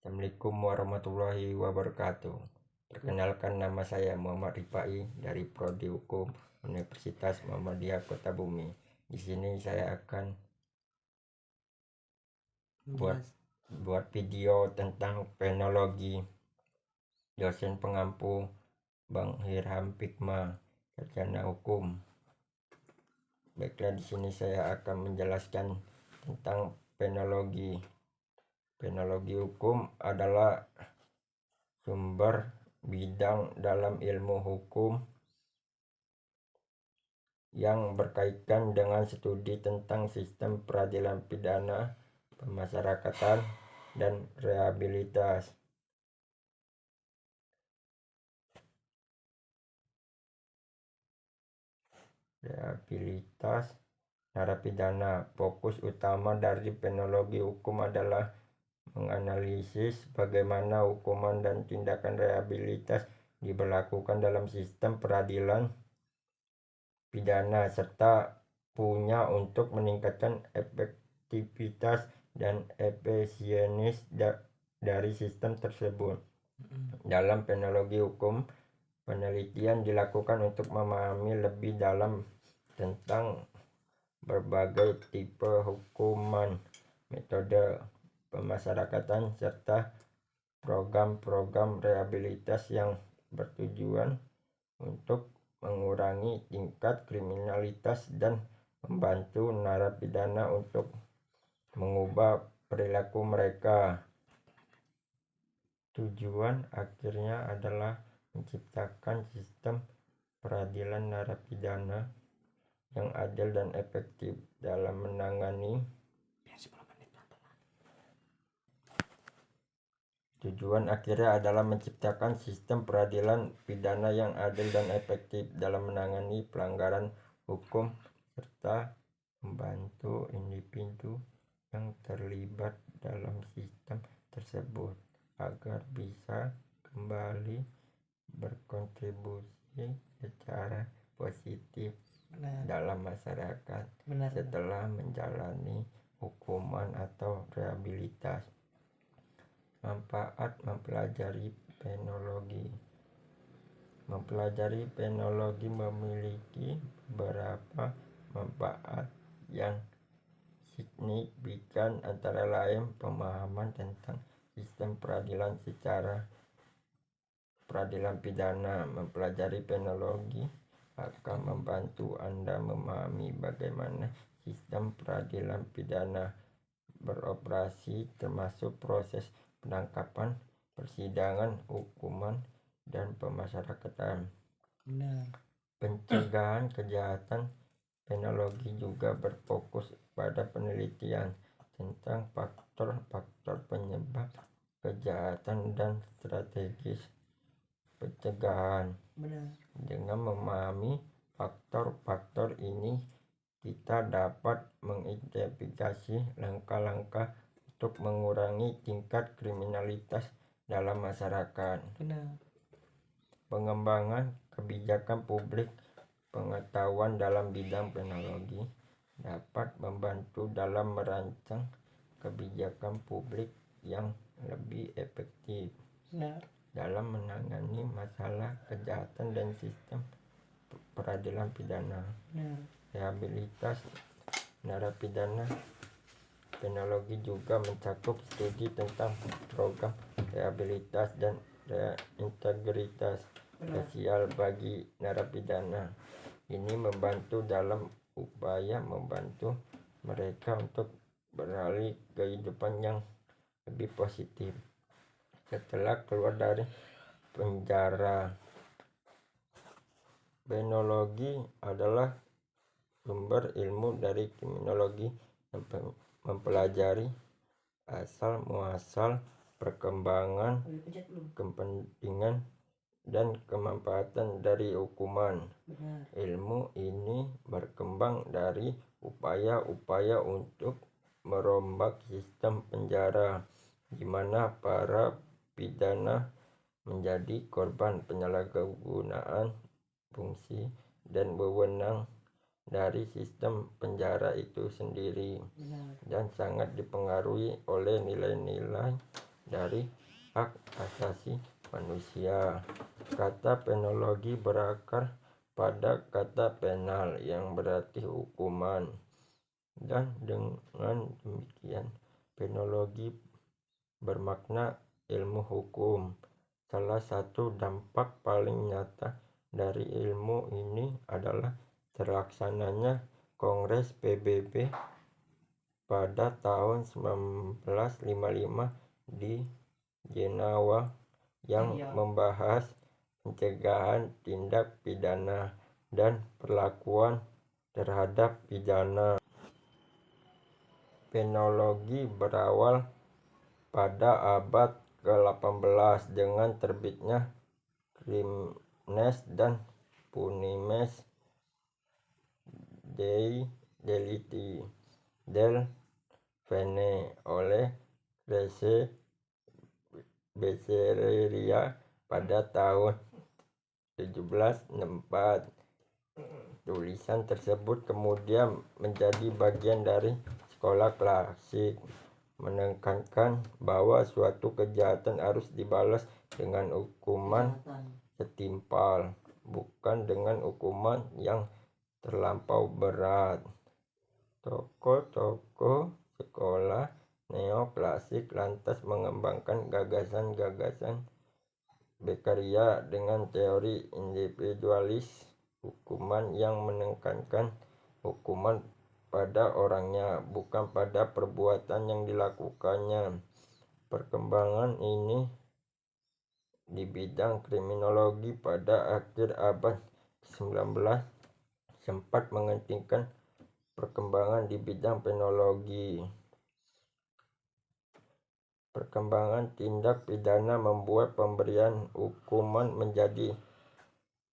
Assalamualaikum warahmatullahi wabarakatuh. Perkenalkan, nama saya Muhammad Rifai dari Prodi Hukum Universitas Muhammadiyah Kota Bumi. Di sini saya akan buat video tentang penologi. Dosen pengampu Bang Hirham Pikma, sarjana hukum. Baiklah, di sini saya akan menjelaskan tentang penologi. Penologi hukum adalah sumber bidang dalam ilmu hukum yang berkaitan dengan studi tentang sistem peradilan pidana, pemasyarakatan, dan rehabilitas. Narapidana. Fokus utama dari penologi hukum adalah menganalisis bagaimana hukuman dan tindakan rehabilitas diberlakukan dalam sistem peradilan pidana serta punya untuk meningkatkan efektivitas dan efisienis dari sistem tersebut. Dalam penologi hukum, penelitian dilakukan untuk memahami lebih dalam tentang berbagai tipe hukuman, metode pemasyarakatan, serta program-program rehabilitas yang bertujuan untuk mengurangi tingkat kriminalitas dan membantu narapidana untuk mengubah perilaku mereka. Tujuan akhirnya adalah menciptakan sistem peradilan narapidana yang adil dan efektif dalam menangani pelanggaran hukum serta membantu individu yang terlibat dalam sistem tersebut agar bisa kembali berkontribusi secara positif dalam masyarakat setelah menjalani hukuman atau rehabilitas. Manfaat mempelajari penologi. Mempelajari penologi memiliki beberapa manfaat yang signifikan, antara lain pemahaman tentang sistem peradilan secara peradilan pidana. Mempelajari penologi akan membantu Anda memahami bagaimana sistem peradilan pidana beroperasi, termasuk proses penangkapan, persidangan, hukuman, dan pemasyarakatan. Pencegahan kejahatan. Penologi juga berfokus pada penelitian tentang faktor-faktor penyebab kejahatan dan strategis pencegahan. Dengan memahami faktor-faktor ini, kita dapat mengidentifikasi langkah-langkah untuk mengurangi tingkat kriminalitas dalam masyarakat. Pengembangan kebijakan publik. Pengetahuan dalam bidang penologi dapat membantu dalam merancang kebijakan publik yang lebih efektif dalam menangani masalah kejahatan dan sistem peradilan pidana. Rehabilitas narapidana. Penologi juga mencakup studi tentang program rehabilitas dan reintegritas sosial bagi narapidana. Ini membantu dalam upaya membantu mereka untuk beralih kehidupan yang lebih positif setelah keluar dari penjara. Penologi adalah sumber ilmu dari kriminologi yang mempelajari asal-muasal, perkembangan, kepentingan, dan kemanfaatan dari hukuman. Ilmu ini berkembang dari upaya-upaya untuk merombak sistem penjara, di mana para pidana menjadi korban penyalahgunaan fungsi dan wewenang dari sistem penjara itu sendiri, dan sangat dipengaruhi oleh nilai-nilai dari hak asasi manusia. Kata penologi berakar pada kata penal yang berarti hukuman, dan dengan demikian penologi bermakna ilmu hukum. Salah satu dampak paling nyata dari ilmu ini adalah terlaksananya Kongres PBB pada tahun 1955 di Jenewa yang membahas pencegahan tindak pidana dan perlakuan terhadap pidana. Penologi berawal pada abad ke-18 dengan terbitnya Crimines dan Punimes dei delitti del Vene oleh Cresce Becerril pada tahun 1764. Tulisan tersebut kemudian menjadi bagian dari sekolah klasik, menekankan bahwa suatu kejahatan harus dibalas dengan hukuman setimpal, bukan dengan hukuman yang terlampau berat. Tokoh-tokoh sekolah neoklasik lantas mengembangkan gagasan-gagasan berkarya dengan teori individualis hukuman yang menekankan hukuman pada orangnya, bukan pada perbuatan yang dilakukannya. Perkembangan ini di bidang kriminologi pada akhir abad ke-19 sempat menghentikan perkembangan di bidang penologi. Perkembangan tindak pidana membuat pemberian hukuman menjadi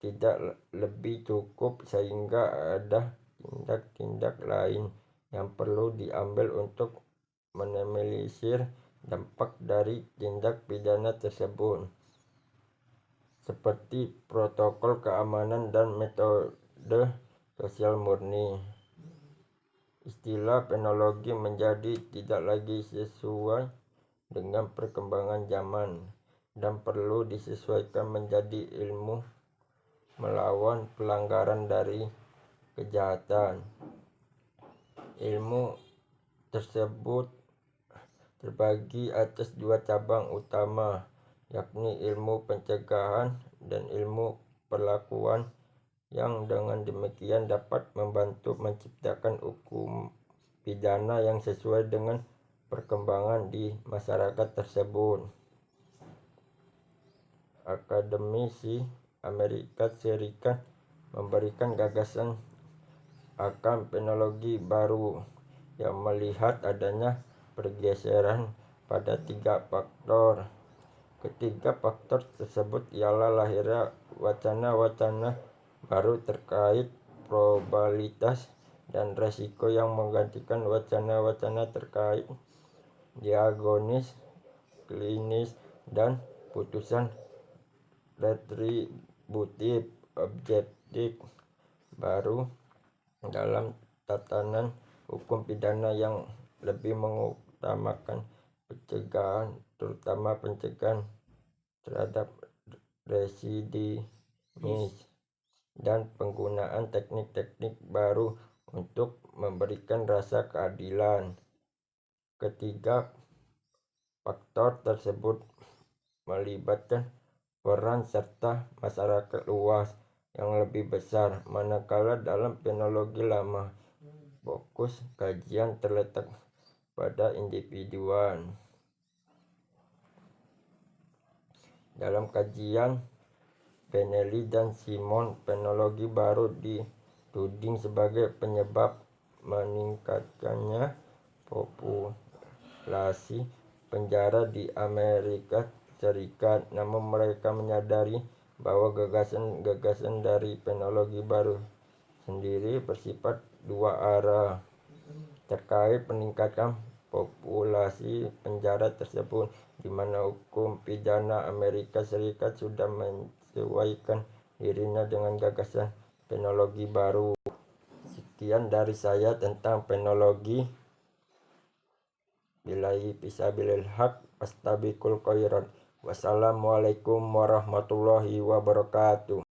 tidak lebih cukup, sehingga ada tindak-tindak lain yang perlu diambil untuk meminimalisir dampak dari tindak pidana tersebut, seperti protokol keamanan dan metode sosial murni. Istilah penologi menjadi tidak lagi sesuai dengan perkembangan zaman dan perlu disesuaikan menjadi ilmu melawan pelanggaran dari kejahatan. Ilmu tersebut terbagi atas dua cabang utama, yakni ilmu pencegahan dan ilmu perlakuan, yang dengan demikian dapat membantu menciptakan hukum pidana yang sesuai dengan perkembangan di masyarakat tersebut. Akademisi Amerika Serikat memberikan gagasan akan penologi baru yang melihat adanya pergeseran pada 3 faktor. Ketiga faktor tersebut ialah lahirnya wacana-wacana baru terkait probabilitas dan resiko yang menggantikan wacana-wacana terkait diagnosis klinis dan putusan retributif objektif baru dalam tatanan hukum pidana yang lebih mengutamakan pencegahan, terutama pencegahan terhadap residivis dan penggunaan teknik-teknik baru untuk memberikan rasa keadilan. Ketiga faktor tersebut melibatkan peran serta masyarakat luas yang lebih besar, manakala dalam penologi lama fokus kajian terletak pada individuan. Dalam kajian Benelli dan Simon, penologi baru dituding sebagai penyebab meningkatkannya populasi penjara di Amerika Serikat. Namun mereka menyadari bahwa gagasan-gagasan dari penologi baru sendiri bersifat dua arah terkait peningkatan populasi penjara tersebut, di mana hukum pidana Amerika Serikat sudah menyesuaikan dirinya dengan gagasan penologi baru. Sekian dari saya tentang penologi. billahi fisabilil haq wastabiqul khairat. Wassalamualaikum warahmatullahi wabarakatuh.